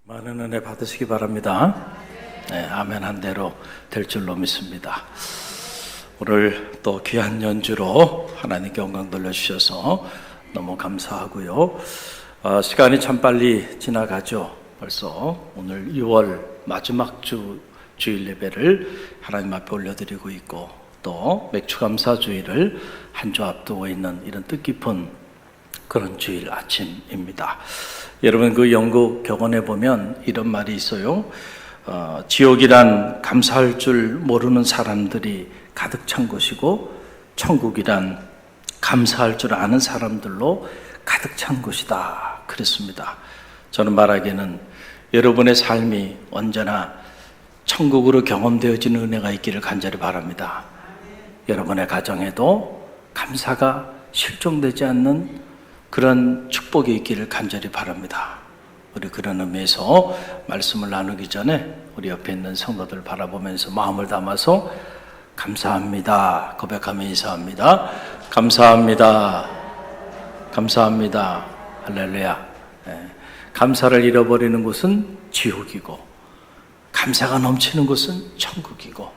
많은 은혜 받으시기 바랍니다. 네, 아멘 한 대로 될 줄로 믿습니다. 오늘 또 귀한 연주로 하나님께 영광 돌려주셔서 너무 감사하고요. 시간이 참 빨리 지나가죠. 벌써 오늘 2월 마지막 주일 예배를 하나님 앞에 올려드리고 있고, 또 맥주감사 주일을 한 주 앞두고 있는 이런 뜻깊은 그런 주일 아침입니다. 여러분, 그 영국 격언에 보면 이런 말이 있어요. 지옥이란 감사할 줄 모르는 사람들이 가득 찬 곳이고, 천국이란 감사할 줄 아는 사람들로 가득 찬 곳이다 그랬습니다. 저는 말하기에는 여러분의 삶이 언제나 천국으로 경험되어지는 은혜가 있기를 간절히 바랍니다. 여러분의 가정에도 감사가 실종되지 않는 그런 축복이 있기를 간절히 바랍니다. 우리 그런 의미에서 말씀을 나누기 전에 우리 옆에 있는 성도들 바라보면서 마음을 담아서 감사합니다 고백하며 인사합니다. 감사합니다. 감사합니다. 할렐루야. 감사를 잃어버리는 곳은 지옥이고, 감사가 넘치는 곳은 천국이고,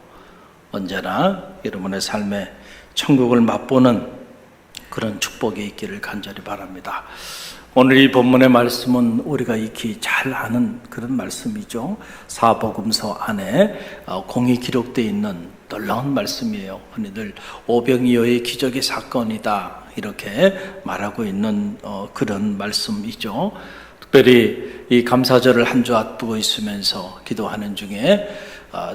언제나 여러분의 삶에 천국을 맛보는 그런 축복이 있기를 간절히 바랍니다. 오늘 이 본문의 말씀은 우리가 익히 잘 아는 그런 말씀이죠. 사복음서 안에 공이 기록되어 있는 놀라운 말씀이에요. 흔히들 오병이어의 기적의 사건이다 이렇게 말하고 있는 그런 말씀이죠. 특별히 이 감사절을 한 주 앞두고 있으면서 기도하는 중에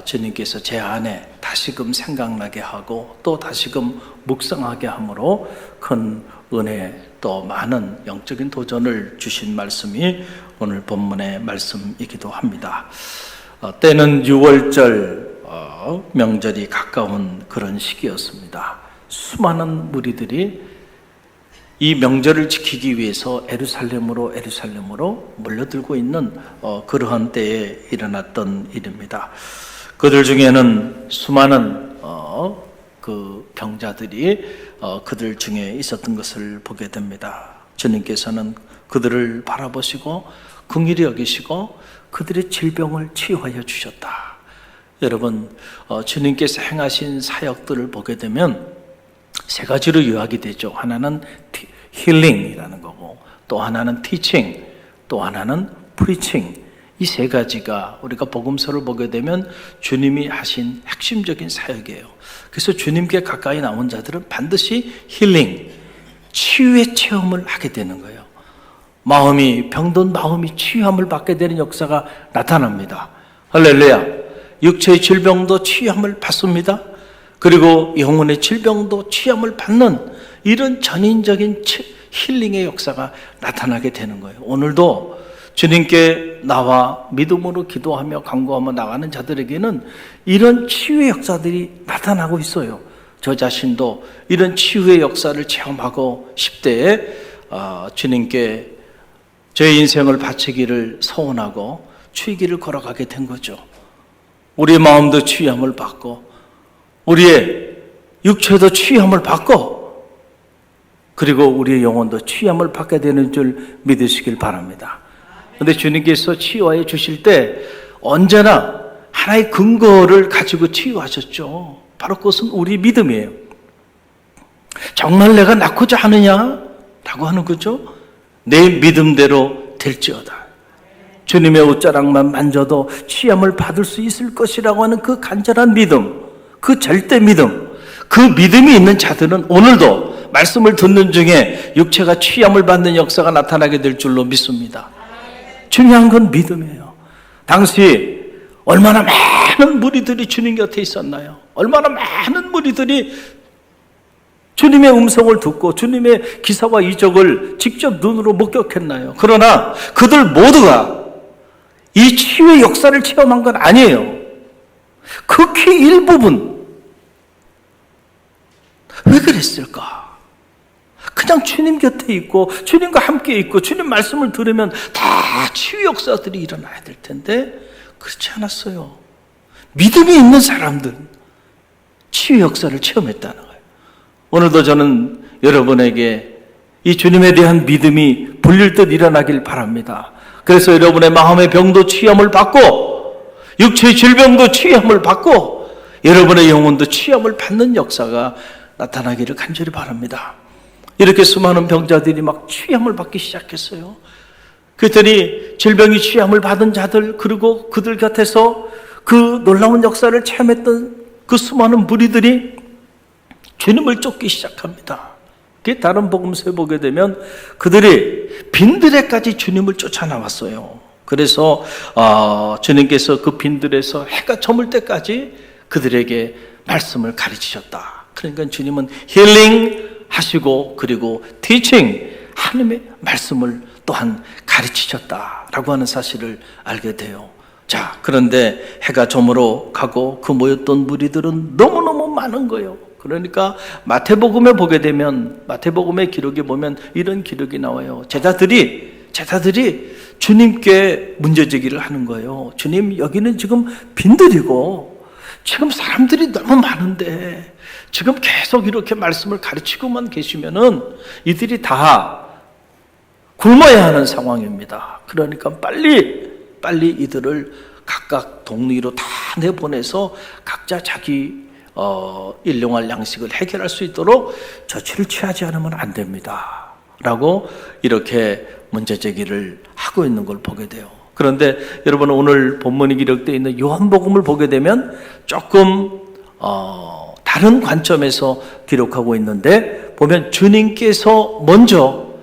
주님께서 제 안에 다시금 생각나게 하고 또 다시금 묵상하게 함으로 큰 은혜, 또 많은 영적인 도전을 주신 말씀이 오늘 본문의 말씀이기도 합니다. 때는 6월절 명절이 가까운 그런 시기였습니다. 수많은 무리들이 이 명절을 지키기 위해서 에루살렘으로 몰려들고 있는 그러한 때에 일어났던 일입니다. 그들 중에는 수많은 그 병자들이 그들 중에 있었던 것을 보게 됩니다. 주님께서는 그들을 바라보시고 긍휼히 여기시고 그들의 질병을 치유하여 주셨다. 여러분, 주님께서 행하신 사역들을 보게 되면 세 가지로 요약이 되죠. 하나는 힐링이라는 거고, 또 하나는 티칭, 또 하나는 프리칭. 이 세 가지가 우리가 복음서를 보게 되면 주님이 하신 핵심적인 사역이에요. 그래서 주님께 가까이 나온 자들은 반드시 힐링, 치유의 체험을 하게 되는 거예요. 병든 마음이 치유함을 받게 되는 역사가 나타납니다. 할렐루야. 육체의 질병도 치유함을 받습니다. 그리고 영혼의 질병도 치유함을 받는 이런 전인적인 힐링의 역사가 나타나게 되는 거예요. 오늘도 주님께 나와 믿음으로 기도하며 간구하며 나가는 자들에게는 이런 치유의 역사들이 나타나고 있어요. 저 자신도 이런 치유의 역사를 체험하고 싶대에 주님께 저의 인생을 바치기를 소원하고 치유기를 걸어가게 된 거죠. 우리의 마음도 치유함을 받고 우리의 육체도 치유함을 받고, 그리고 우리의 영혼도 치유함을 받게 되는 줄 믿으시길 바랍니다. 그런데 주님께서 치유하여 주실 때 언제나 하나의 근거를 가지고 치유하셨죠. 바로 그것은 우리 믿음이에요. 정말 내가 낳고자 하느냐? 라고 하는 거죠. 내 믿음대로 될지어다. 주님의 옷자락만 만져도 치유함을 받을 수 있을 것이라고 하는 그 간절한 믿음, 그 절대 믿음, 그 믿음이 있는 자들은 오늘도 말씀을 듣는 중에 육체가 치유함을 받는 역사가 나타나게 될 줄로 믿습니다. 중요한 건 믿음이에요. 당시 얼마나 많은 무리들이 주님 곁에 있었나요? 얼마나 많은 무리들이 주님의 음성을 듣고 주님의 기사와 이적을 직접 눈으로 목격했나요? 그러나 그들 모두가 이 치유의 역사를 체험한 건 아니에요. 극히 일부분. 왜 그랬을까? 그냥 주님 곁에 있고 주님과 함께 있고 주님 말씀을 들으면 다 치유 역사들이 일어나야 될 텐데 그렇지 않았어요. 믿음이 있는 사람들은 치유 역사를 체험했다는 거예요. 오늘도 저는 여러분에게 이 주님에 대한 믿음이 불릴 듯 일어나길 바랍니다. 그래서 여러분의 마음의 병도 치유함을 받고 육체의 질병도 치유함을 받고 여러분의 영혼도 치유함을 받는 역사가 나타나기를 간절히 바랍니다. 이렇게 수많은 병자들이 막 치유함을 받기 시작했어요. 그랬더니 질병이 치유함을 받은 자들, 그리고 그들 곁에서 그 놀라운 역사를 체험했던 그 수많은 무리들이 주님을 쫓기 시작합니다. 다른 복음서에 보게 되면 그들이 빈들에까지 주님을 쫓아나왔어요. 그래서 주님께서 그 빈들에서 해가 저물 때까지 그들에게 말씀을 가르치셨다. 그러니까 주님은 힐링 하시고 그리고 티칭, 하나님의 말씀을 또한 가르치셨다라고 하는 사실을 알게 돼요. 자, 그런데 해가 저물어 가고 그 모였던 무리들은 너무너무 많은 거예요. 그러니까 마태복음에 보게 되면, 마태복음의 기록에 보면 이런 기록이 나와요. 제자들이 주님께 문제제기를 하는 거예요. 주님, 여기는 지금 빈들이고 지금 사람들이 너무 많은데 지금 계속 이렇게 말씀을 가르치고만 계시면은 이들이 다 굶어야 하는 상황입니다. 그러니까 빨리 이들을 각각 동리로 다 내보내서 각자 자기 일용할 양식을 해결할 수 있도록 조치를 취하지 않으면 안 됩니다. 라고 이렇게 문제제기를 하고 있는 걸 보게 돼요. 그런데 여러분, 오늘 본문이 기록되어 있는 요한복음을 보게 되면 조금 다른 관점에서 기록하고 있는데, 보면 주님께서 먼저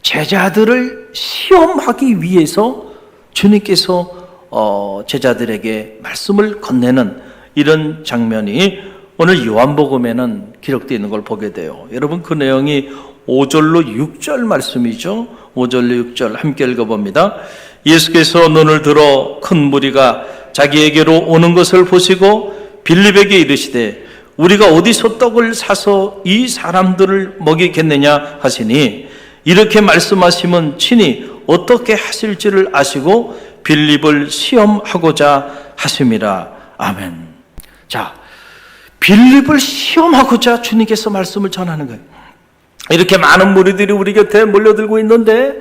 제자들을 시험하기 위해서 주님께서 제자들에게 말씀을 건네는 이런 장면이 오늘 요한복음에는 기록되어 있는 걸 보게 돼요. 여러분, 그 내용이 5절로 6절 말씀이죠. 5절로 6절 함께 읽어봅니다. 예수께서 눈을 들어 큰 무리가 자기에게로 오는 것을 보시고 빌립에게 이르시되 우리가 어디서 떡을 사서 이 사람들을 먹이겠느냐 하시니, 이렇게 말씀하시면 친히 어떻게 하실지를 아시고 빌립을 시험하고자 하심이라. 아멘. 자, 빌립을 시험하고자 주님께서 말씀을 전하는 거예요. 이렇게 많은 무리들이 우리 곁에 몰려들고 있는데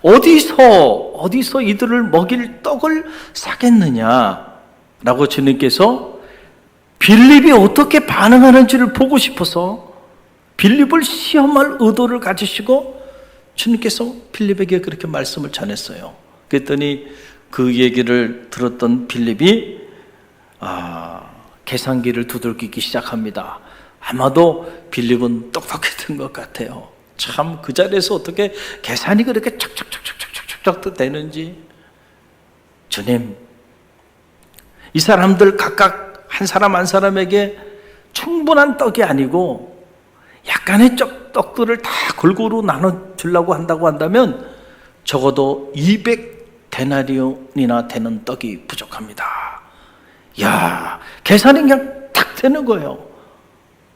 어디서 이들을 먹일 떡을 사겠느냐라고 주님께서 빌립이 어떻게 반응하는지를 보고 싶어서 빌립을 시험할 의도를 가지시고 주님께서 빌립에게 그렇게 말씀을 전했어요. 그랬더니 그 얘기를 들었던 빌립이 계산기를 두들기기 시작합니다. 아마도 빌립은 똑똑했던 것 같아요. 참, 그 자리에서 어떻게 계산이 그렇게 척척척척척척척 되는지. 주님, 이 사람들 각각 한 사람 한 사람에게 충분한 떡이 아니고 약간의 떡들을 다 골고루 나눠주려고 한다고 한다면 적어도 200데나리온이나 되는 떡이 부족합니다. 야, 계산이 그냥 딱 되는 거예요.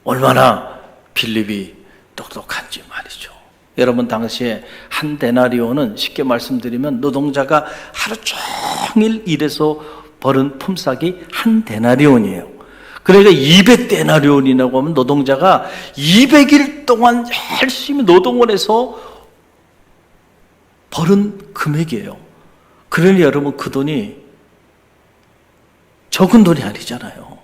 얼마나 빌립이 똑똑한지 말이죠. 여러분, 당시에 한 데나리온은 쉽게 말씀드리면 노동자가 하루 종일 일해서 벌은 품삯이 한 데나리온이에요. 그러니까 200데나리온이라고 하면 노동자가 200일 동안 열심히 노동을 해서 벌은 금액이에요. 그러니 여러분, 그 돈이 적은 돈이 아니잖아요.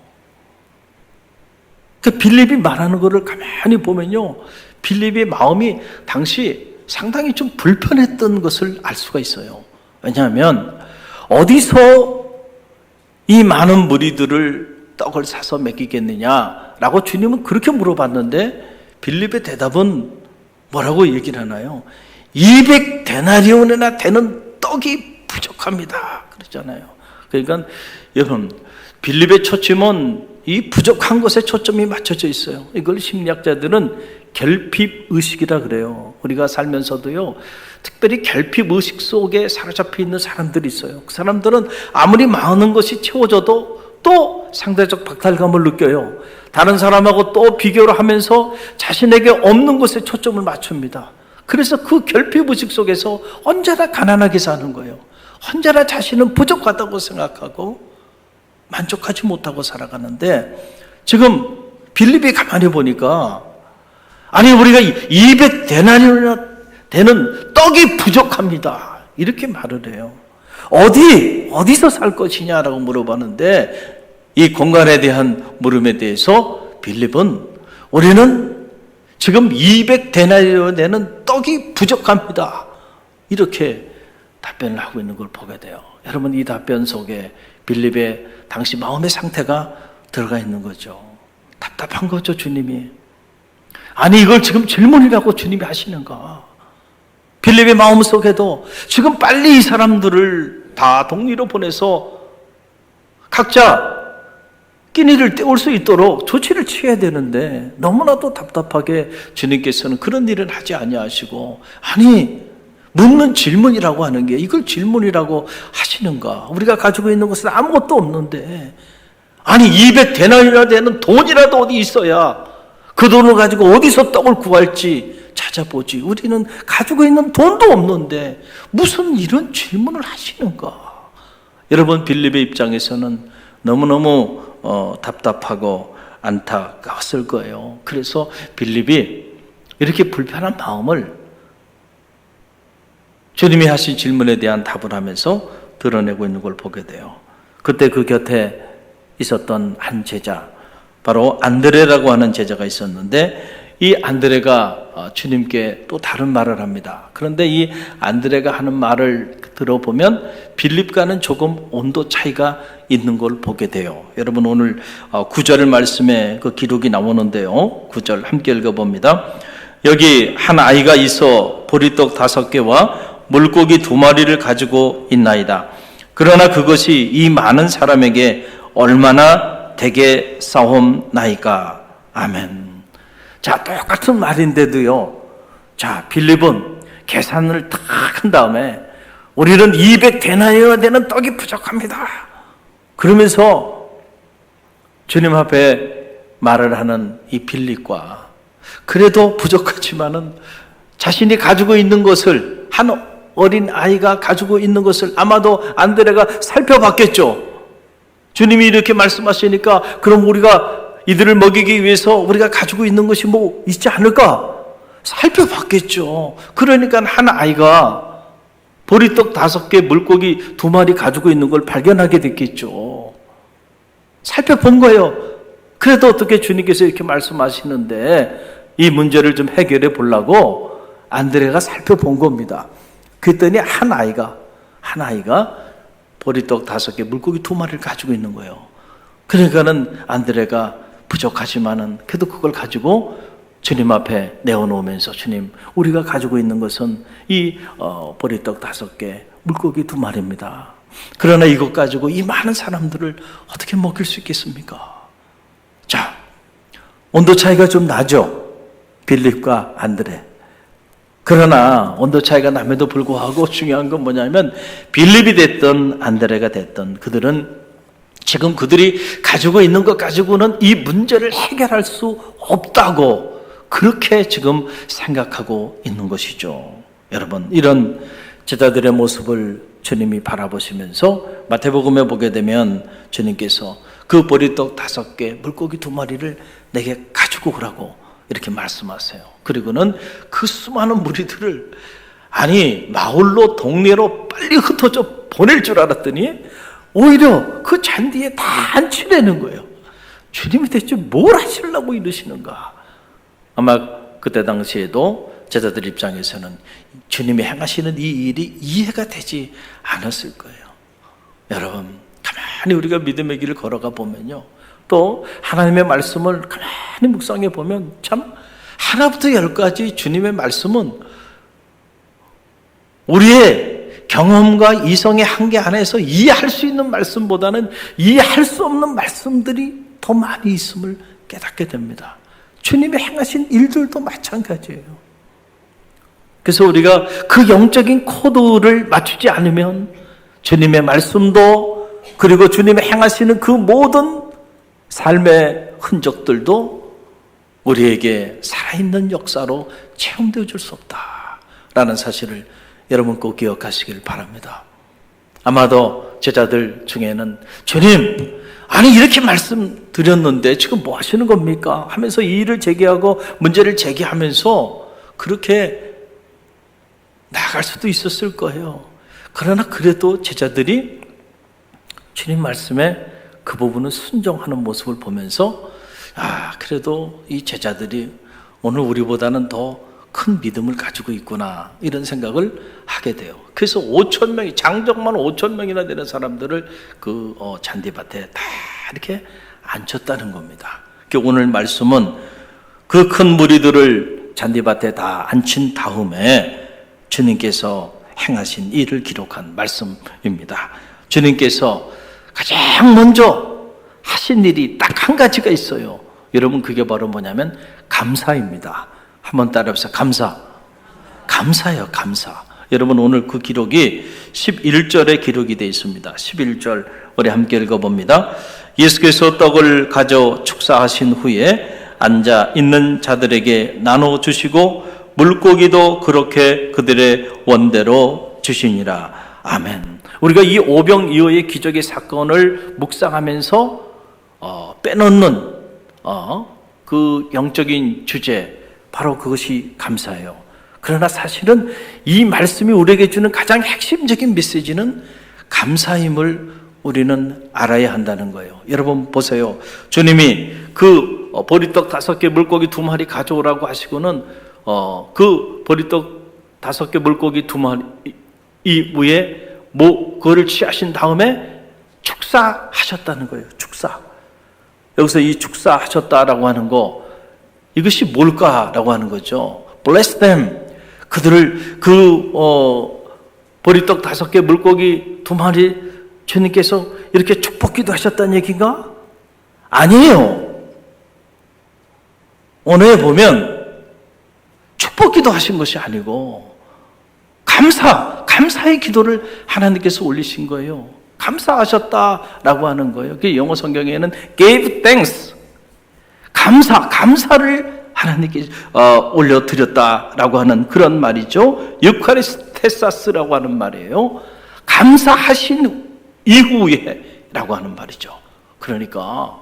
그 빌립이 말하는 거를 가만히 보면요, 빌립의 마음이 당시 상당히 좀 불편했던 것을 알 수가 있어요. 왜냐하면 어디서 이 많은 무리들을 떡을 사서 먹이겠느냐라고 주님은 그렇게 물어봤는데 빌립의 대답은 뭐라고 얘기를 하나요? 200데나리온이나 되는 떡이 부족합니다. 그러잖아요. 그러니까 여러분, 빌립의 초점은 이 부족한 것에 초점이 맞춰져 있어요. 이걸 심리학자들은 결핍의식이라 그래요. 우리가 살면서도요, 특별히 결핍의식 속에 사로잡혀 있는 사람들이 있어요. 그 사람들은 아무리 많은 것이 채워져도 또 상대적 박탈감을 느껴요. 다른 사람하고 또 비교를 하면서 자신에게 없는 것에 초점을 맞춥니다. 그래서 그 결핍의식 속에서 언제나 가난하게 사는 거예요. 언제나 자신은 부족하다고 생각하고 만족하지 못하고 살아가는데, 지금 빌립이 가만히 보니까 아니, 우리가 200데나리온이나 되는 떡이 부족합니다. 이렇게 말을 해요. 어디서 살 것이냐라고 물어봤는데 이 공간에 대한 물음에 대해서 빌립은 우리는 지금 200데나리온 되는 떡이 부족합니다. 이렇게 답변을 하고 있는 걸 보게 돼요. 여러분, 이 답변 속에 빌립의 당시 마음의 상태가 들어가 있는 거죠. 답답한 거죠, 주님이. 아니, 이걸 지금 질문이라고 주님이 하시는가? 빌립의 마음 속에도 지금 빨리 이 사람들을 다 동리로 보내서 각자 끼니를 때울 수 있도록 조치를 취해야 되는데 너무나도 답답하게 주님께서는 그런 일은 하지 아니하시고, 아니, 묻는 질문이라고 하는 게 이걸 질문이라고 하시는가? 우리가 가지고 있는 것은 아무것도 없는데, 아니 200데나리나 되는 돈이라도 어디 있어야 그 돈을 가지고 어디서 떡을 구할지 찾아보지. 우리는 가지고 있는 돈도 없는데 무슨 이런 질문을 하시는가? 여러분, 빌립의 입장에서는 너무너무 답답하고 안타까웠을 거예요. 그래서 빌립이 이렇게 불편한 마음을 주님이 하신 질문에 대한 답을 하면서 드러내고 있는 걸 보게 돼요. 그때 그 곁에 있었던 한 제자, 바로 안드레라고 하는 제자가 있었는데 이 안드레가 주님께 또 다른 말을 합니다. 그런데 이 안드레가 하는 말을 들어보면 빌립과는 조금 온도 차이가 있는 걸 보게 돼요. 여러분, 오늘 9절 말씀에 그 기록이 나오는데요. 9절 함께 읽어봅니다. 여기 한 아이가 있어 보리떡 5개와 물고기 2마리를 가지고 있나이다. 그러나 그것이 이 많은 사람에게 얼마나 되게 싸움나이까. 아멘. 자, 똑같은 말인데도요, 자, 빌립은 계산을 딱 한 다음에 우리는 200데나리온 되는 떡이 부족합니다. 그러면서 주님 앞에 말을 하는 이 빌립과, 그래도 부족하지만은 자신이 가지고 있는 것을, 한 어린 아이가 가지고 있는 것을 아마도 안드레가 살펴봤겠죠. 주님이 이렇게 말씀하시니까 그럼 우리가 이들을 먹이기 위해서 우리가 가지고 있는 것이 뭐 있지 않을까? 살펴봤겠죠. 그러니까 한 아이가 보리떡 5개, 물고기 2마리 가지고 있는 걸 발견하게 됐겠죠. 살펴본 거예요. 그래도 어떻게 주님께서 이렇게 말씀하시는데 이 문제를 좀 해결해 보려고 안드레가 살펴본 겁니다. 그랬더니 한 아이가 보리떡 5개, 물고기 2마리를 가지고 있는 거예요. 그러니까는 안드레가 부족하지만은 그래도 그걸 가지고 주님 앞에 내어놓으면서, 주님, 우리가 가지고 있는 것은 이 보리떡 5개, 물고기 2마리입니다. 그러나 이것 가지고 이 많은 사람들을 어떻게 먹일 수 있겠습니까? 자, 온도 차이가 좀 나죠? 빌립과 안드레. 그러나 온도 차이가 남에도 불구하고 중요한 건 뭐냐면 빌립이 됐던 안드레가 됐던 그들은 지금 그들이 가지고 있는 것 가지고는 이 문제를 해결할 수 없다고 그렇게 지금 생각하고 있는 것이죠. 여러분, 이런 제자들의 모습을 주님이 바라보시면서 마태복음에 보게 되면 주님께서 그 보리떡 5개, 물고기 2마리를 내게 가지고 오라고 이렇게 말씀하세요. 그리고는 그 수많은 무리들을 마을로 동네로 빨리 흩어져 보낼 줄 알았더니 오히려 그 잔디에 다 앉히려는 거예요. 주님이 대체 뭘 하시려고 이러시는가? 아마 그때 당시에도 제자들 입장에서는 주님이 행하시는 이 일이 이해가 되지 않았을 거예요. 여러분, 가만히 우리가 믿음의 길을 걸어가 보면요, 또 하나님의 말씀을 가만히 묵상해 보면 참 하나부터 10까지 주님의 말씀은 우리의 경험과 이성의 한계 안에서 이해할 수 있는 말씀보다는 이해할 수 없는 말씀들이 더 많이 있음을 깨닫게 됩니다. 주님이 행하신 일들도 마찬가지예요. 그래서 우리가 그 영적인 코드를 맞추지 않으면 주님의 말씀도, 그리고 주님이 행하시는 그 모든 삶의 흔적들도 우리에게 살아있는 역사로 체험되어 줄 수 없다라는 사실을 여러분 꼭 기억하시길 바랍니다. 아마도 제자들 중에는 주님, 이렇게 말씀드렸는데 지금 뭐 하시는 겁니까? 하면서 이의를 제기하고 문제를 제기하면서 그렇게 나아갈 수도 있었을 거예요. 그러나 그래도 제자들이 주님 말씀에 그 부분은 순종하는 모습을 보면서 그래도 이 제자들이 오늘 우리보다는 더 큰 믿음을 가지고 있구나 이런 생각을 하게 돼요. 그래서 5,000명이 장정만 5,000명이나 되는 사람들을 그 잔디밭에 다 이렇게 앉혔다는 겁니다. 오늘 말씀은 그 큰 무리들을 잔디밭에 다 앉힌 다음에 주님께서 행하신 일을 기록한 말씀입니다. 주님께서 가장 먼저 하신 일이 딱 한 가지가 있어요. 여러분, 그게 바로 뭐냐면 감사입니다. 한번 따라해보세요. 감사예요, 감사. 여러분, 오늘 그 기록이 11절에 기록이 되어 있습니다. 11절 우리 함께 읽어봅니다. 예수께서 떡을 가져 축사하신 후에 앉아 있는 자들에게 나눠주시고 물고기도 그렇게 그들의 원대로 주시니라. 아멘. 우리가 이 오병이어의 기적의 사건을 묵상하면서 빼놓는 그 영적인 주제, 바로 그것이 감사예요. 그러나 사실은 이 말씀이 우리에게 주는 가장 핵심적인 메시지는 감사임을 우리는 알아야 한다는 거예요. 여러분 보세요. 주님이 그 보리떡 5개 물고기 2마리 가져오라고 하시고는 그 보리떡 5개 물고기 2마리 위에 그거를 취하신 다음에 축사하셨다는 거예요. 축사. 여기서 이 축사하셨다라고 하는 거, 이것이 뭘까라고 하는 거죠. Bless them. 그들을 보리떡 5개 물고기 2마리 주님께서 이렇게 축복기도 하셨다는 얘기인가? 아니에요. 오늘 보면 축복기도 하신 것이 아니고 감사의 기도를 하나님께서 올리신 거예요. 감사하셨다라고 하는 거예요. 그 영어 성경에는 gave thanks, 감사를 하나님께 올려드렸다라고 하는 그런 말이죠. 유카리스테사스라고 하는 말이에요. 감사하신 이후에라고 하는 말이죠. 그러니까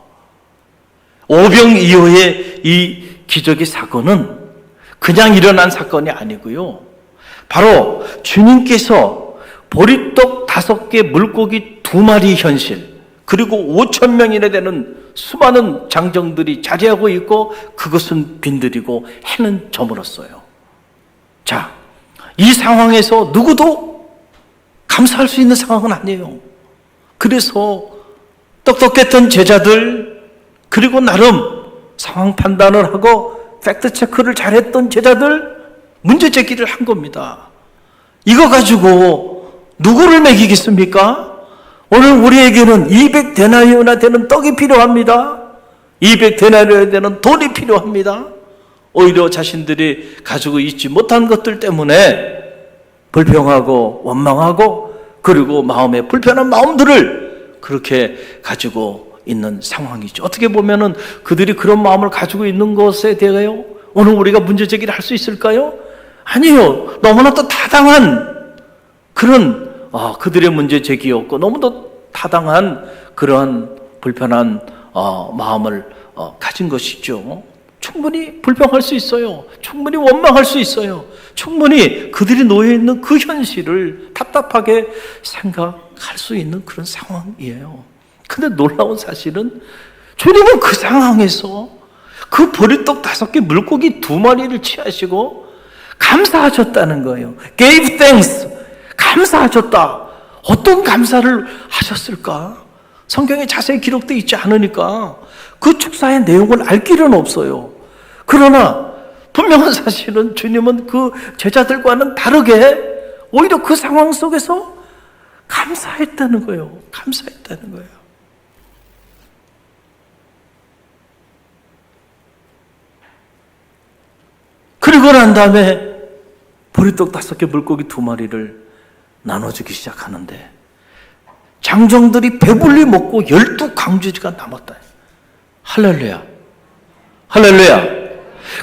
오병이어의 이 기적의 사건은 그냥 일어난 사건이 아니고요. 바로 주님께서 보리떡 5개 물고기 2마리 현실, 그리고 5,000명이나 되는 수많은 장정들이 자리하고 있고 그것은 빈들이고 해는 저물었어요. 자, 이 상황에서 누구도 감사할 수 있는 상황은 아니에요. 그래서 똑똑했던 제자들, 그리고 나름 상황 판단을 하고 팩트 체크를 잘했던 제자들 문제 제기를 한 겁니다. 이거 가지고 누구를 먹이겠습니까? 오늘 우리에게는 200데나리오나 되는 떡이 필요합니다. 200데나리오나 되는 돈이 필요합니다. 오히려 자신들이 가지고 있지 못한 것들 때문에 불평하고 원망하고 그리고 마음에 불편한 마음들을 그렇게 가지고 있는 상황이죠. 어떻게 보면은 그들이 그런 마음을 가지고 있는 것에 대하여 오늘 우리가 문제 제기를 할 수 있을까요? 아니요. 너무나도 타당한 그런 그들의 문제 제기였고 너무도 타당한 그러한 불편한 마음을 가진 것이죠. 충분히 불평할 수 있어요. 충분히 원망할 수 있어요. 충분히 그들이 놓여 있는 그 현실을 답답하게 생각할 수 있는 그런 상황이에요. 근데 놀라운 사실은 주님은 그 상황에서 그 보리떡 5개 물고기 2마리를 취하시고 감사하셨다는 거예요. Gave thanks. 감사하셨다. 어떤 감사를 하셨을까? 성경에 자세히 기록되어 있지 않으니까 그 축사의 내용을 알 길은 없어요. 그러나 분명한 사실은 주님은 그 제자들과는 다르게 오히려 그 상황 속에서 감사했다는 거예요. 감사했다는 거예요. 그리고 난 다음에 보리떡 5개 물고기 2마리를 나눠주기 시작하는데 장정들이 배불리 먹고 12강주지가 남았다. 할렐루야. 할렐루야.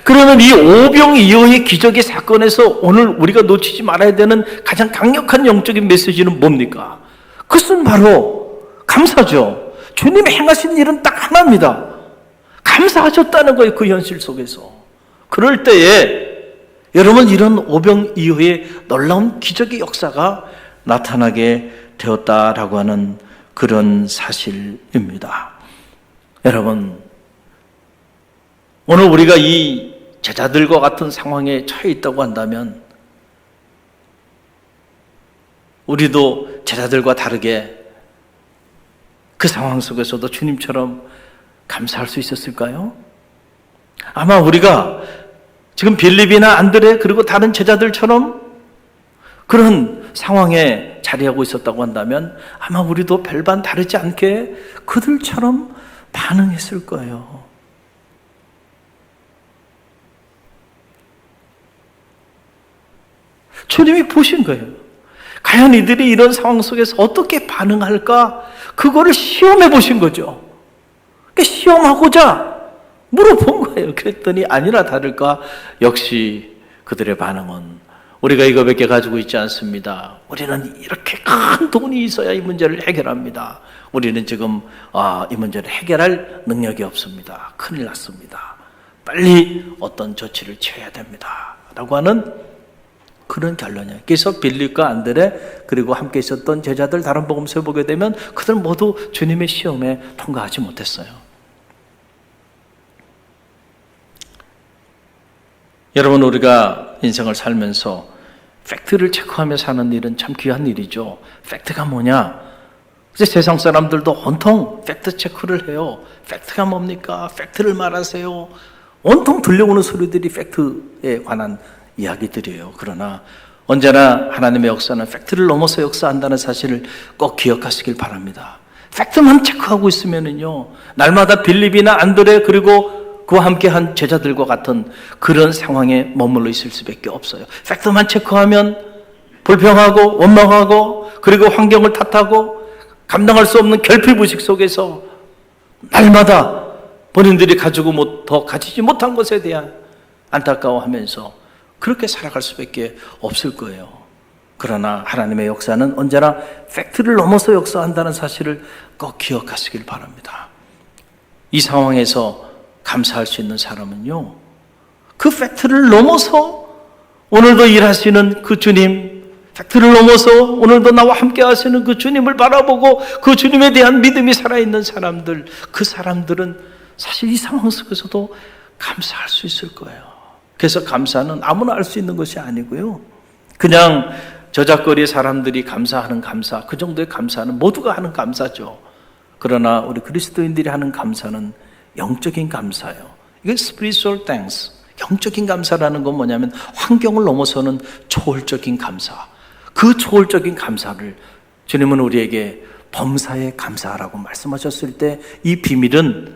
그러면 이 오병이어의 기적의 사건에서 오늘 우리가 놓치지 말아야 되는 가장 강력한 영적인 메시지는 뭡니까? 그것은 바로 감사죠. 주님이 행하신 일은 딱 하나입니다. 감사하셨다는 거예요. 그 현실 속에서. 그럴 때에 여러분 이런 오병이어의 놀라운 기적의 역사가 나타나게 되었다라고 하는 그런 사실입니다. 여러분, 오늘 우리가 이 제자들과 같은 상황에 처해 있다고 한다면 우리도 제자들과 다르게 그 상황 속에서도 주님처럼 감사할 수 있었을까요? 아마 우리가 지금 빌립이나 안드레 그리고 다른 제자들처럼 그런 상황에 자리하고 있었다고 한다면 아마 우리도 별반 다르지 않게 그들처럼 반응했을 거예요. 주님이 보신 거예요. 과연 이들이 이런 상황 속에서 어떻게 반응할까? 그거를 시험해 보신 거죠. 시험하고자 물어본 거예요. 그랬더니 아니나 다를까 역시 그들의 반응은 우리가 이거밖에 가지고 있지 않습니다. 우리는 이렇게 큰 돈이 있어야 이 문제를 해결합니다. 우리는 지금 이 문제를 해결할 능력이 없습니다. 큰일 났습니다. 빨리 어떤 조치를 취해야 됩니다. 라고 하는 그런 결론이에요. 그래서 빌립과 안드레 그리고 함께 있었던 제자들 다른 복음서에 보게 되면 그들 모두 주님의 시험에 통과하지 못했어요. 여러분, 우리가 인생을 살면서 팩트를 체크하며 사는 일은 참 귀한 일이죠. 팩트가 뭐냐? 이제 세상 사람들도 온통 팩트 체크를 해요. 팩트가 뭡니까? 팩트를 말하세요. 온통 들려오는 소리들이 팩트에 관한 이야기들이에요. 그러나 언제나 하나님의 역사는 팩트를 넘어서 역사한다는 사실을 꼭 기억하시길 바랍니다. 팩트만 체크하고 있으면은요, 날마다 빌립이나 안드레 그리고 그와 함께한 제자들과 같은 그런 상황에 머물러 있을 수밖에 없어요. 팩트만 체크하면 불평하고 원망하고 그리고 환경을 탓하고 감당할 수 없는 결핍의식 속에서 날마다 본인들이 더 가지지 못한 것에 대한 안타까워하면서 그렇게 살아갈 수밖에 없을 거예요. 그러나 하나님의 역사는 언제나 팩트를 넘어서 역사한다는 사실을 꼭 기억하시길 바랍니다. 이 상황에서 감사할 수 있는 사람은요, 그 팩트를 넘어서 오늘도 일하시는 그 주님, 팩트를 넘어서 오늘도 나와 함께 하시는 그 주님을 바라보고 그 주님에 대한 믿음이 살아있는 사람들, 그 사람들은 사실 이 상황 속에서도 감사할 수 있을 거예요. 그래서 감사는 아무나 할 수 있는 것이 아니고요, 그냥 저작거리 사람들이 감사하는 감사, 그 정도의 감사는 모두가 하는 감사죠. 그러나 우리 그리스도인들이 하는 감사는 영적인 감사예요. 이게 spiritual thanks. 영적인 감사라는 건 뭐냐면 환경을 넘어서는 초월적인 감사. 그 초월적인 감사를 주님은 우리에게 범사에 감사하라고 말씀하셨을 때 이 비밀은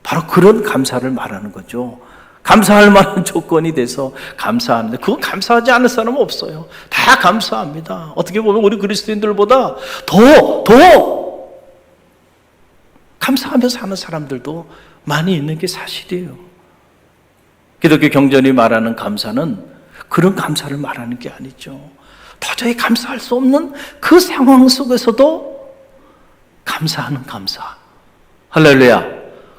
바로 그런 감사를 말하는 거죠. 감사할 만한 조건이 돼서 감사하는데 그거 감사하지 않을 사람은 없어요. 다 감사합니다. 어떻게 보면 우리 그리스도인들보다 더 감사하며 사는 사람들도 많이 있는 게 사실이에요. 기독교 경전이 말하는 감사는 그런 감사를 말하는 게 아니죠. 도저히 감사할 수 없는 그 상황 속에서도 감사하는 감사. 할렐루야.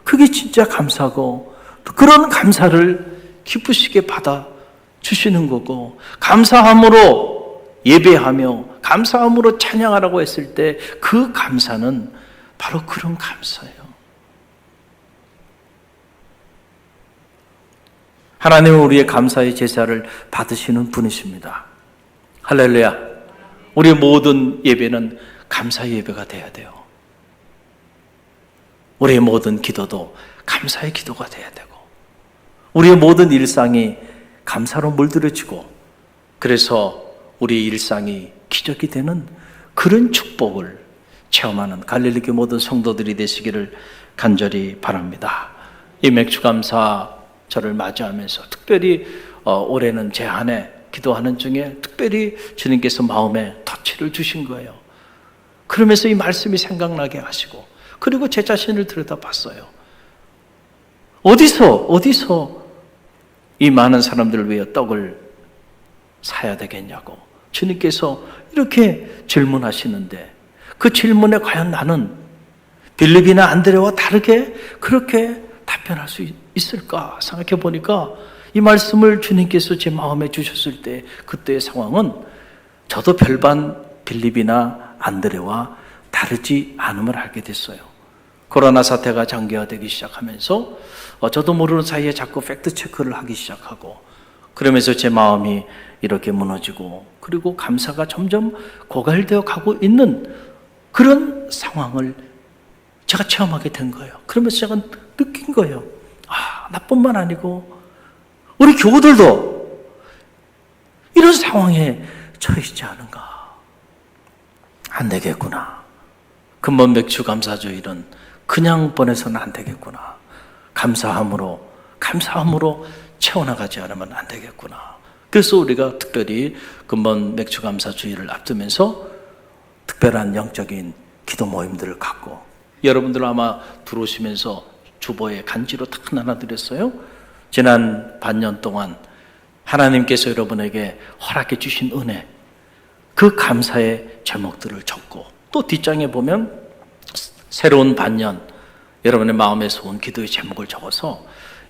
그게 진짜 감사고 그런 감사를 기쁘시게 받아 주시는 거고 감사함으로 예배하며 감사함으로 찬양하라고 했을 때 그 감사는 바로 그런 감사예요. 하나님은 우리의 감사의 제사를 받으시는 분이십니다. 할렐루야. 우리의 모든 예배는 감사의 예배가 돼야 돼요. 우리의 모든 기도도 감사의 기도가 돼야 되고 우리의 모든 일상이 감사로 물들여지고 그래서 우리의 일상이 기적이 되는 그런 축복을 체험하는 갈릴리교 모든 성도들이 되시기를 간절히 바랍니다. 이 맥주감사절을 맞이하면서 특별히 올해는 제 안에 기도하는 중에 특별히 주님께서 마음에 터치를 주신 거예요. 그러면서 이 말씀이 생각나게 하시고 그리고 제 자신을 들여다봤어요. 어디서 이 많은 사람들을 위해 떡을 사야 되겠냐고 주님께서 이렇게 질문하시는데 그 질문에 과연 나는 빌립이나 안드레와 다르게 그렇게 답변할 수 있을까 생각해 보니까 이 말씀을 주님께서 제 마음에 주셨을 때 그때의 상황은 저도 별반 빌립이나 안드레와 다르지 않음을 알게 됐어요. 코로나 사태가 장기화되기 시작하면서 저도 모르는 사이에 자꾸 팩트 체크를 하기 시작하고, 그러면서 제 마음이 이렇게 무너지고, 그리고 감사가 점점 고갈되어 가고 있는 그런 상황을 제가 체험하게 된 거예요. 그러면서 제가 느낀 거예요. 나뿐만 아니고 우리 교우들도 이런 상황에 처해있지 않은가. 안 되겠구나. 근본 맥주 감사주일은 그냥 보내서는 안 되겠구나. 감사함으로 채워나가지 않으면 안 되겠구나. 그래서 우리가 특별히 근본 맥주 감사주일을 앞두면서 특별한 영적인 기도 모임들을 갖고, 여러분들 아마 들어오시면서 주보에 간지로 딱 나눠드렸어요. 지난 반년 동안 하나님께서 여러분에게 허락해 주신 은혜, 그 감사의 제목들을 적고, 또 뒷장에 보면 새로운 반년 여러분의 마음에서 온 기도의 제목을 적어서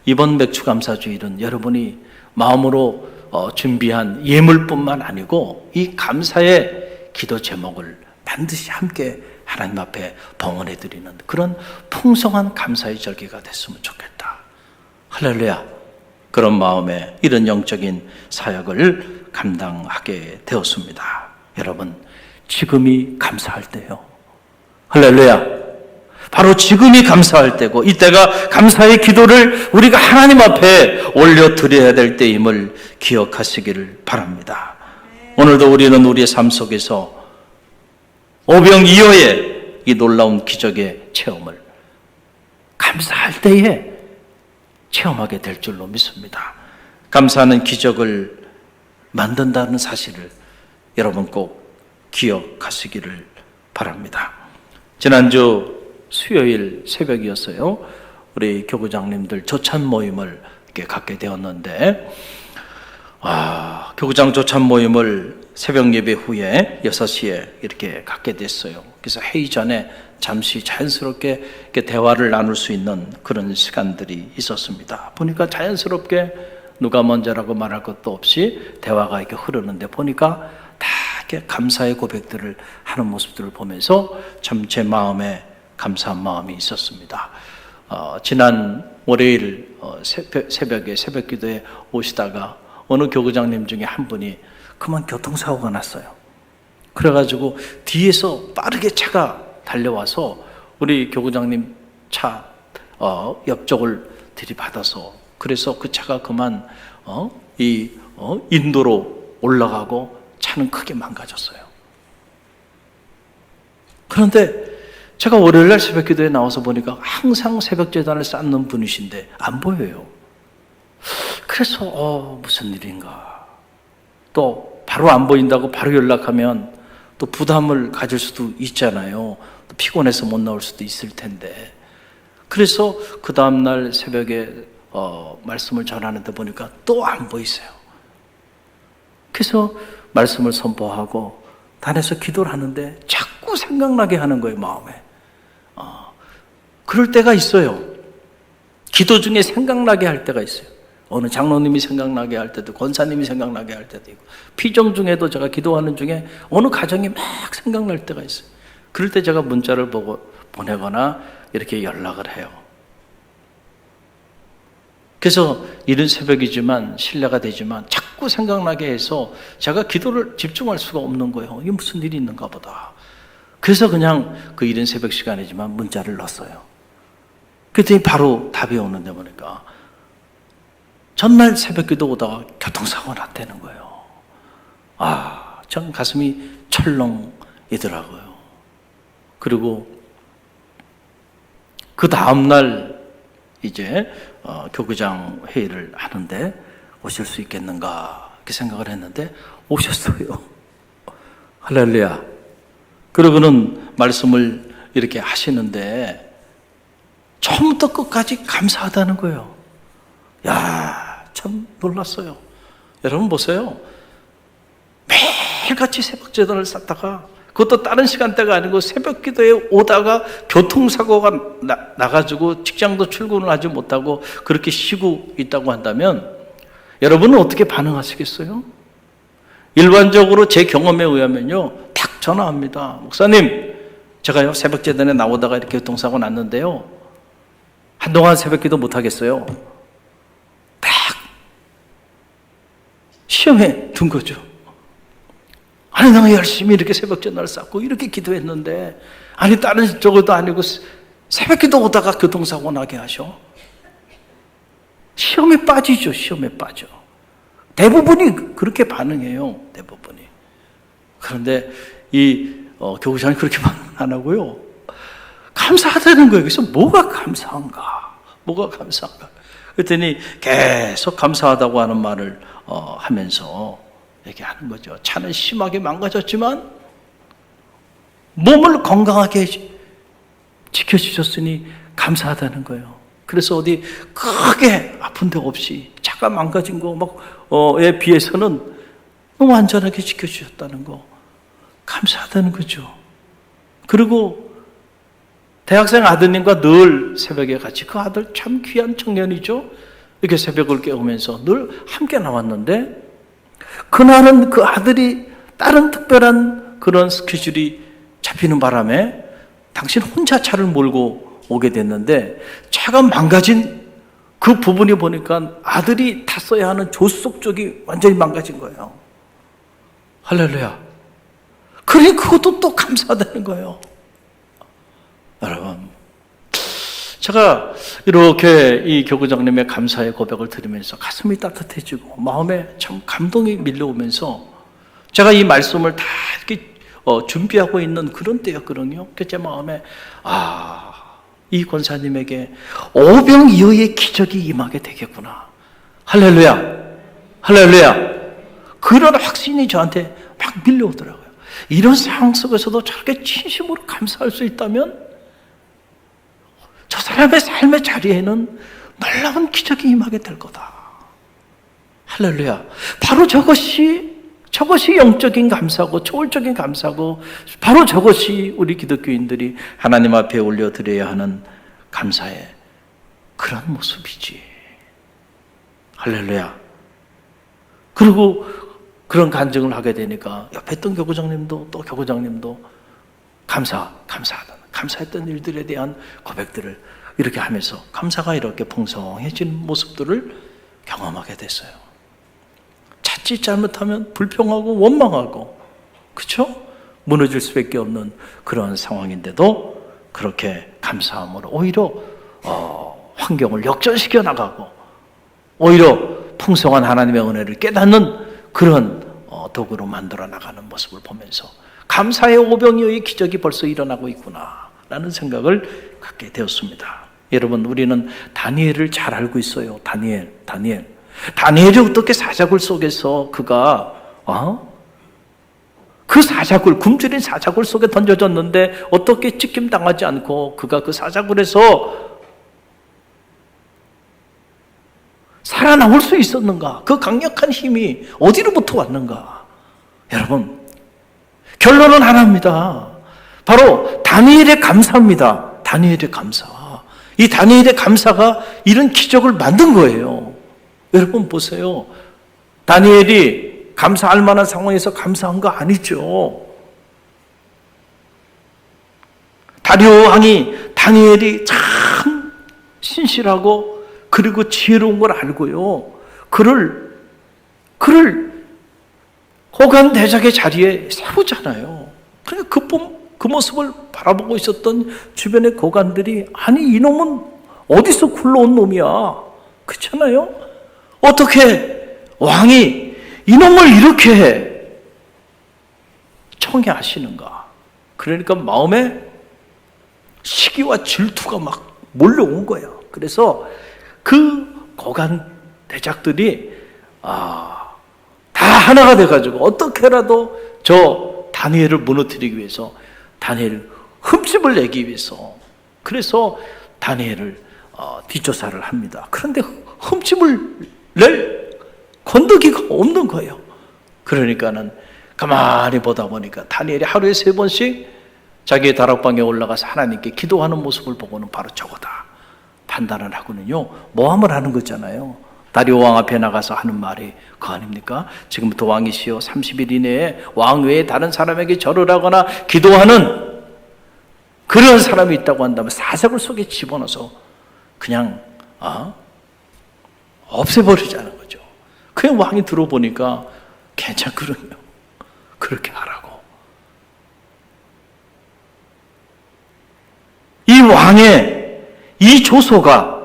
이번 맥주감사주일은 여러분이 마음으로 준비한 예물뿐만 아니고 이 감사의 기도 제목을 반드시 함께 하나님 앞에 봉헌해 드리는 그런 풍성한 감사의 절기가 됐으면 좋겠다. 할렐루야. 그런 마음에 이런 영적인 사역을 감당하게 되었습니다. 여러분, 지금이 감사할 때요. 할렐루야. 바로 지금이 감사할 때고, 이때가 감사의 기도를 우리가 하나님 앞에 올려드려야 될 때임을 기억하시기를 바랍니다. 오늘도 우리는 우리의 삶 속에서 오병이어의 이 놀라운 기적의 체험을 감사할 때에 체험하게 될 줄로 믿습니다. 감사하는 기적을 만든다는 사실을 여러분 꼭 기억하시기를 바랍니다. 지난주 수요일 새벽이었어요. 우리 교구장님들 조찬 모임을 이렇게 갖게 되었는데, 교구장 조찬 모임을 새벽 예배 후에 6시에 이렇게 갖게 됐어요. 그래서 회의 전에 잠시 자연스럽게 이렇게 대화를 나눌 수 있는 그런 시간들이 있었습니다. 보니까 자연스럽게 누가 먼저라고 말할 것도 없이 대화가 이렇게 흐르는데, 보니까 다 이렇게 감사의 고백들을 하는 모습들을 보면서 참 제 마음에 감사한 마음이 있었습니다. 지난 월요일 새벽에 새벽 기도에 오시다가 어느 교구장님 중에 한 분이 그만 교통사고가 났어요. 그래가지고 뒤에서 빠르게 차가 달려와서 우리 교구장님 차 옆쪽을 들이받아서, 그래서 그 차가 그만 인도로 올라가고 차는 크게 망가졌어요. 그런데 제가 월요일날 새벽 기도에 나와서 보니까 항상 새벽 제단을 쌓는 분이신데 안 보여요. 그래서 무슨 일인가. 또 바로 안 보인다고 바로 연락하면 또 부담을 가질 수도 있잖아요. 또 피곤해서 못 나올 수도 있을 텐데. 그래서 그 다음날 새벽에 말씀을 전하는데 보니까 또 안 보이세요. 그래서 말씀을 선포하고 단에서 기도를 하는데 자꾸 생각나게 하는 거예요, 마음에. 그럴 때가 있어요. 기도 중에 생각나게 할 때가 있어요. 어느 장로님이 생각나게 할 때도, 권사님이 생각나게 할 때도 있고, 피정 중에도 제가 기도하는 중에 어느 가정이 막 생각날 때가 있어요. 그럴 때 제가 문자를 보내거나 이렇게 연락을 해요. 그래서 이른 새벽이지만 신뢰가 되지만 자꾸 생각나게 해서 제가 기도를 집중할 수가 없는 거예요. 이게 무슨 일이 있는가 보다. 그래서 그냥 그 이른 새벽 시간이지만 문자를 넣었어요. 그랬더니 바로 답이 오는데 보니까 전날 새벽 기도 오다가 교통사고가 났다는 거예요. 전 가슴이 철렁이더라고요. 그리고 그 다음날 이제 교구장 회의를 하는데 오실 수 있겠는가 이렇게 생각을 했는데 오셨어요. 할렐루야. 그러고는 말씀을 이렇게 하시는데 처음부터 끝까지 감사하다는 거예요. 참 놀랐어요. 여러분 보세요. 매일같이 새벽 제단을 쌓다가, 그것도 다른 시간대가 아니고 새벽 기도에 오다가 교통사고가 나가지고 직장도 출근을 하지 못하고 그렇게 쉬고 있다고 한다면 여러분은 어떻게 반응하시겠어요? 일반적으로 제 경험에 의하면요, 다 전화합니다. 목사님, 제가요 새벽 재단에 나오다가 이렇게 교통사고 났는데요, 한동안 새벽기도 못 하겠어요. 딱 시험에 둔 거죠. 아니, 내가 열심히 이렇게 새벽 전화를 쌓고 이렇게 기도했는데, 아니 다른 쪽도 아니고 새벽기도 오다가 교통사고 나게 하셔. 시험에 빠지죠. 시험에 빠져. 대부분이 그렇게 반응해요. 대부분이. 그런데 이 교구장이 그렇게 반응 안 하고요, 감사하다는 거예요. 그래서 뭐가 감사한가? 뭐가 감사한가? 그랬더니 계속 감사하다고 하는 말을 하면서 얘기하는 거죠. 차는 심하게 망가졌지만 몸을 건강하게 지켜주셨으니 감사하다는 거예요. 그래서 어디 크게 아픈 데 없이 차가 망가진 거에 비해서는 너무 안전하게 지켜주셨다는 거, 감사하다는 거죠. 그리고 대학생 아드님과 늘 새벽에 같이, 그 아들 참 귀한 청년이죠. 이렇게 새벽을 깨우면서 늘 함께 나왔는데, 그날은 그 아들이 다른 특별한 그런 스케줄이 잡히는 바람에 당신 혼자 차를 몰고 오게 됐는데, 차가 망가진 그 부분이 보니까 아들이 탔어야 하는 조수석 쪽이 완전히 망가진 거예요. 할렐루야. 그러니 그것도 또 감사하다는 거예요. 여러분, 제가 이렇게 이 교구장님의 감사의 고백을 들으면서 가슴이 따뜻해지고 마음에 참 감동이 밀려오면서, 제가 이 말씀을 다 이렇게 준비하고 있는 그런 때였거든요. 제 마음에 이 권사님에게 오병이어의 기적이 임하게 되겠구나. 할렐루야, 할렐루야. 그런 확신이 저한테 막 밀려오더라고요. 이런 상황 속에서도 저렇게 진심으로 감사할 수 있다면 저 사람의 삶의 자리에는 놀라운 기적이 임하게 될 거다. 할렐루야. 바로 저것이 영적인 감사고 초월적인 감사고, 바로 저것이 우리 기독교인들이 하나님 앞에 올려드려야 하는 감사의 그런 모습이지. 할렐루야. 그리고 그런 간증을 하게 되니까 옆에 있던 교구장님도 또 교구장님도 감사했던 일들에 대한 고백들을 이렇게 하면서 감사가 이렇게 풍성해진 모습들을 경험하게 됐어요. 자칫 잘못하면 불평하고 원망하고, 그렇죠? 무너질 수밖에 없는 그런 상황인데도 그렇게 감사함으로 오히려 환경을 역전시켜 나가고, 오히려 풍성한 하나님의 은혜를 깨닫는 그런 도구로 만들어 나가는 모습을 보면서 감사의 오병이어의 기적이 벌써 일어나고 있구나라는 생각을 갖게 되었습니다. 여러분, 우리는 다니엘을 잘 알고 있어요. 다니엘이 어떻게 사자굴 속에서 그가 그 사자굴, 굶주린 사자굴 속에 던져졌는데 어떻게 찢김당하지 않고 그가 그 사자굴에서 살아남을 수 있었는가? 그 강력한 힘이 어디로부터 왔는가? 여러분, 결론은 하나입니다. 바로 다니엘의 감사입니다. 다니엘의 감사. 이 다니엘의 감사가 이런 기적을 만든 거예요. 여러분 보세요. 다니엘이 감사할 만한 상황에서 감사한 거 아니죠. 다리오 왕이 다니엘이 참 신실하고 그리고 지혜로운 걸 알고요, 그를 호간 대적의 자리에 세우잖아요. 그러니까 그 모습을 바라보고 있었던 주변의 고관들이, 아니 이놈은 어디서 굴러온 놈이야, 그렇잖아요. 어떻게 왕이 이놈을 이렇게 청해하시는가. 그러니까 마음에 시기와 질투가 막 몰려온 거예요. 그래서 그 고관 대작들이 다 하나가 돼가지고 어떻게라도 저 다니엘을 무너뜨리기 위해서, 다니엘 흠집을 내기 위해서, 그래서 다니엘을 뒷조사를 합니다. 그런데 흠집을 낼 건더기가 없는 거예요. 그러니까는 가만히 보다 보니까 다니엘이 하루에 3번씩 자기의 다락방에 올라가서 하나님께 기도하는 모습을 보고는 바로 저거다 판단을 하고는요, 모함을 하는 거잖아요. 다리오 왕 앞에 나가서 하는 말이 그거 아닙니까? 지금부터 왕이시여 30일 이내에 왕 외에 다른 사람에게 절을 하거나 기도하는 그런 사람이 있다고 한다면 사자굴 속에 집어넣어서 그냥 없애버리자는 거죠. 그냥 왕이 들어보니까 괜찮거든요. 그렇게 하라고. 이 왕의 이 조소가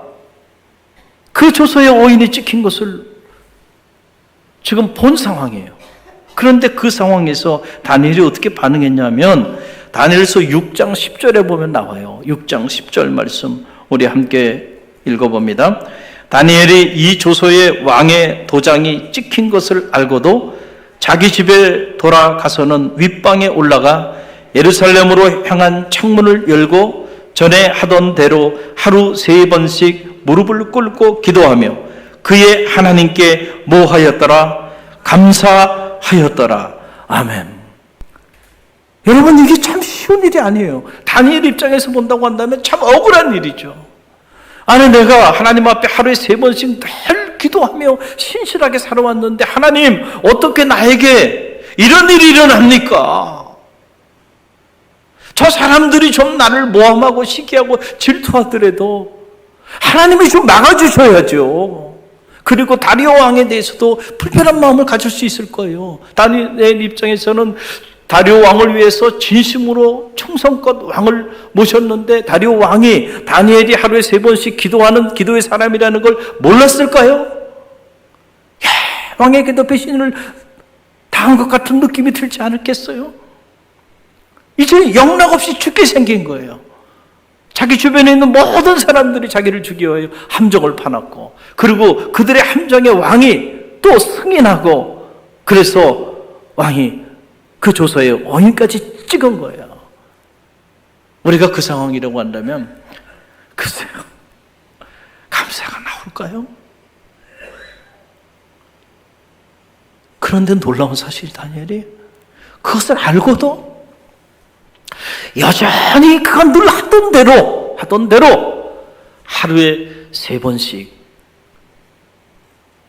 그 조소의 오인이 찍힌 것을 지금 본 상황이에요. 그런데 그 상황에서 다니엘이 어떻게 반응했냐면 다니엘서 6장 10절에 보면 나와요. 6장 10절 말씀 우리 함께 읽어봅니다. 다니엘이 이 조소의 왕의 도장이 찍힌 것을 알고도 자기 집에 돌아가서는 윗방에 올라가 예루살렘으로 향한 창문을 열고 전에 하던 대로 하루 3번씩 무릎을 꿇고 기도하며 그의 하나님께 뭐하였더라? 감사하였더라. 아멘. 여러분, 이게 참 쉬운 일이 아니에요. 다니엘 입장에서 본다고 한다면 참 억울한 일이죠. 아니, 내가 하나님 앞에 하루에 3번씩 늘 기도하며 신실하게 살아왔는데 하나님, 어떻게 나에게 이런 일이 일어납니까? 저 사람들이 좀 나를 모함하고 시기하고 질투하더라도 하나님이 좀 막아주셔야죠. 그리고 다리오 왕에 대해서도 불편한 마음을 가질 수 있을 거예요. 다니엘 입장에서는 다리오 왕을 위해서 진심으로 충성껏 왕을 모셨는데 다리오 왕이 다니엘이 하루에 3번씩 기도하는 기도의 사람이라는 걸 몰랐을까요? 왕에게도 배신을 당한 것 같은 느낌이 들지 않았겠어요? 이제 영락없이 죽게 생긴 거예요. 자기 주변에 있는 모든 사람들이 자기를 죽이기 위해 함정을 파놨고, 그리고 그들의 함정에 왕이 또 승인하고, 그래서 왕이 그 조서에 원인까지 찍은 거예요. 우리가 그 상황이라고 한다면 글쎄요, 감사가 나올까요? 그런데 놀라운 사실이 다니엘이 그것을 알고도 여전히 그가 늘 하던 대로 하루에 3번씩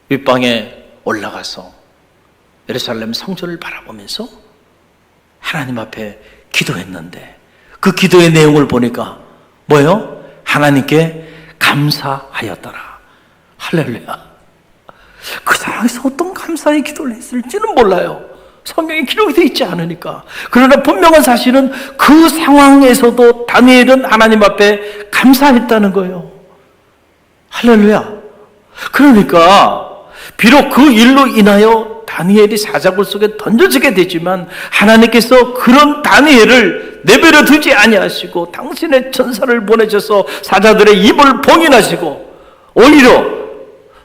윗방에 올라가서 예루살렘 성전을 바라보면서 하나님 앞에 기도했는데, 그 기도의 내용을 보니까 뭐예요? 하나님께 감사하였더라. 할렐루야. 그 상황에서 어떤 감사의 기도를 했을지는 몰라요. 성경에 기록이 되어 있지 않으니까. 그러나 분명한 사실은 그 상황에서도 다니엘은 하나님 앞에 감사했다는 거예요. 할렐루야. 그러니까 비록 그 일로 인하여 다니엘이 사자굴 속에 던져지게 되지만 하나님께서 그런 다니엘을 내버려 두지 아니하시고 당신의 천사를 보내셔서 사자들의 입을 봉인하시고 오히려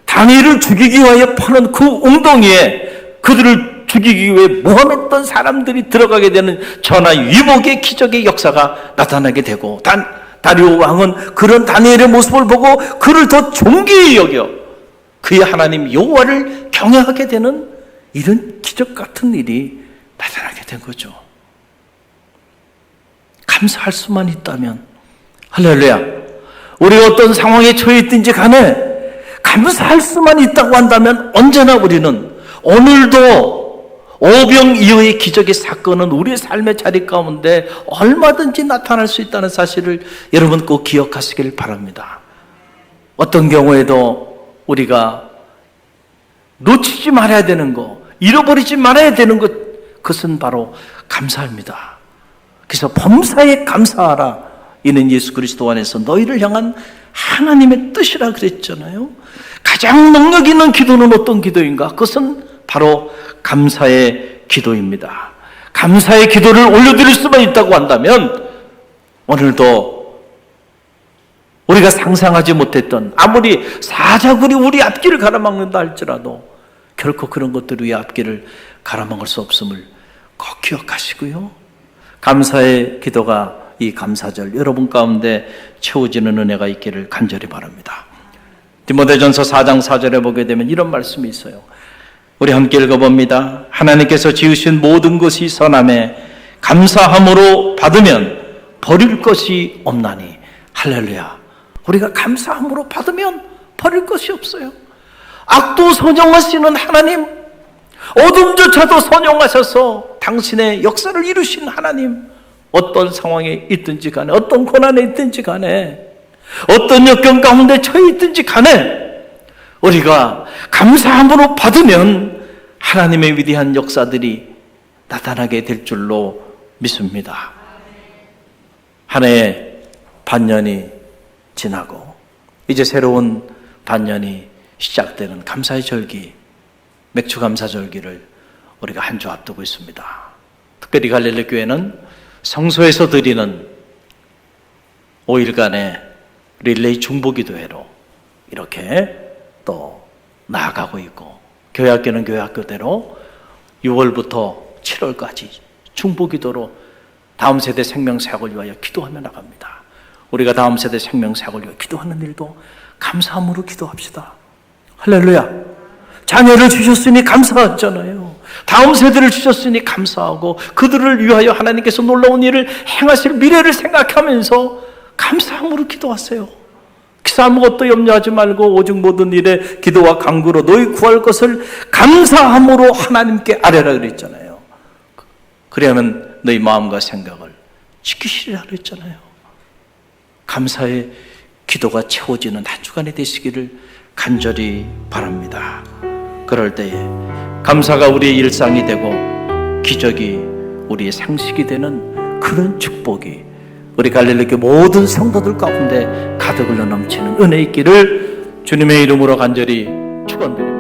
다니엘을 죽이기 위하여 파는 그 웅덩이에 그들을 죽이기 위해 모함했던 사람들이 들어가게 되는 전화위복의 기적의 역사가 나타나게 되고, 다리오 왕은 그런 다니엘의 모습을 보고 그를 더 존귀히 여겨 그의 하나님 여호와를 경외하게 되는 이런 기적 같은 일이 나타나게 된 거죠. 감사할 수만 있다면, 할렐루야, 우리가 어떤 상황에 처해 있든지 간에 감사할 수만 있다고 한다면 언제나 우리는 오늘도 오병이어의 기적의 사건은 우리의 삶의 자리 가운데 얼마든지 나타날 수 있다는 사실을 여러분 꼭 기억하시길 바랍니다. 어떤 경우에도 우리가 놓치지 말아야 되는 것, 잃어버리지 말아야 되는 것, 그것은 바로 감사입니다. 그래서 범사에 감사하라. 이는 예수 그리스도 안에서 너희를 향한 하나님의 뜻이라 그랬잖아요. 가장 능력 있는 기도는 어떤 기도인가? 그것은 바로 감사의 기도입니다. 감사의 기도를 올려드릴 수만 있다고 한다면 오늘도 우리가 상상하지 못했던, 아무리 사자굴이 우리 앞길을 가로막는다 할지라도 결코 그런 것들이 우리 앞길을 가로막을 수 없음을 꼭 기억하시고요, 감사의 기도가 이 감사절 여러분 가운데 채워지는 은혜가 있기를 간절히 바랍니다. 디모데전서 4장 4절에 보게 되면 이런 말씀이 있어요. 우리 함께 읽어봅니다. 하나님께서 지으신 모든 것이 선함에 감사함으로 받으면 버릴 것이 없나니. 할렐루야. 우리가 감사함으로 받으면 버릴 것이 없어요. 악도 선용하시는 하나님, 어둠조차도 선용하셔서 당신의 역사를 이루신 하나님, 어떤 상황에 있든지 간에, 어떤 고난에 있든지 간에, 어떤 역경 가운데 처해 있든지 간에 우리가 감사함으로 받으면 하나님의 위대한 역사들이 나타나게 될 줄로 믿습니다. 한 해 반년이 지나고 이제 새로운 반년이 시작되는 감사의 절기, 맥주감사절기를 우리가 한 주 앞두고 있습니다. 특별히 갈릴리 교회는 성소에서 드리는 5일간의 릴레이 중보기도회로 이렇게 또 나아가고 있고, 교회학교는 교회학교대로 6월부터 7월까지 중보기도로 다음 세대 생명사역을 위하여 기도하며 나갑니다. 우리가 다음 세대 생명사역을 위하여 기도하는 일도 감사함으로 기도합시다. 할렐루야. 자녀를 주셨으니 감사하잖아요. 다음 세대를 주셨으니 감사하고, 그들을 위하여 하나님께서 놀라운 일을 행하실 미래를 생각하면서 감사함으로 기도하세요. 기사 아무것도 염려하지 말고 오직 모든 일에 기도와 간구로 너희 구할 것을 감사함으로 하나님께 아뢰라 그랬잖아요. 그래야만 너희 마음과 생각을 지키시리라 그랬잖아요. 감사의 기도가 채워지는 한 주간이 되시기를 간절히 바랍니다. 그럴 때에 감사가 우리의 일상이 되고 기적이 우리의 상식이 되는 그런 축복이 우리 갈릴리교 모든 성도들 가운데 가득 흘러 넘치는 은혜 있기를 주님의 이름으로 간절히 축원드립니다.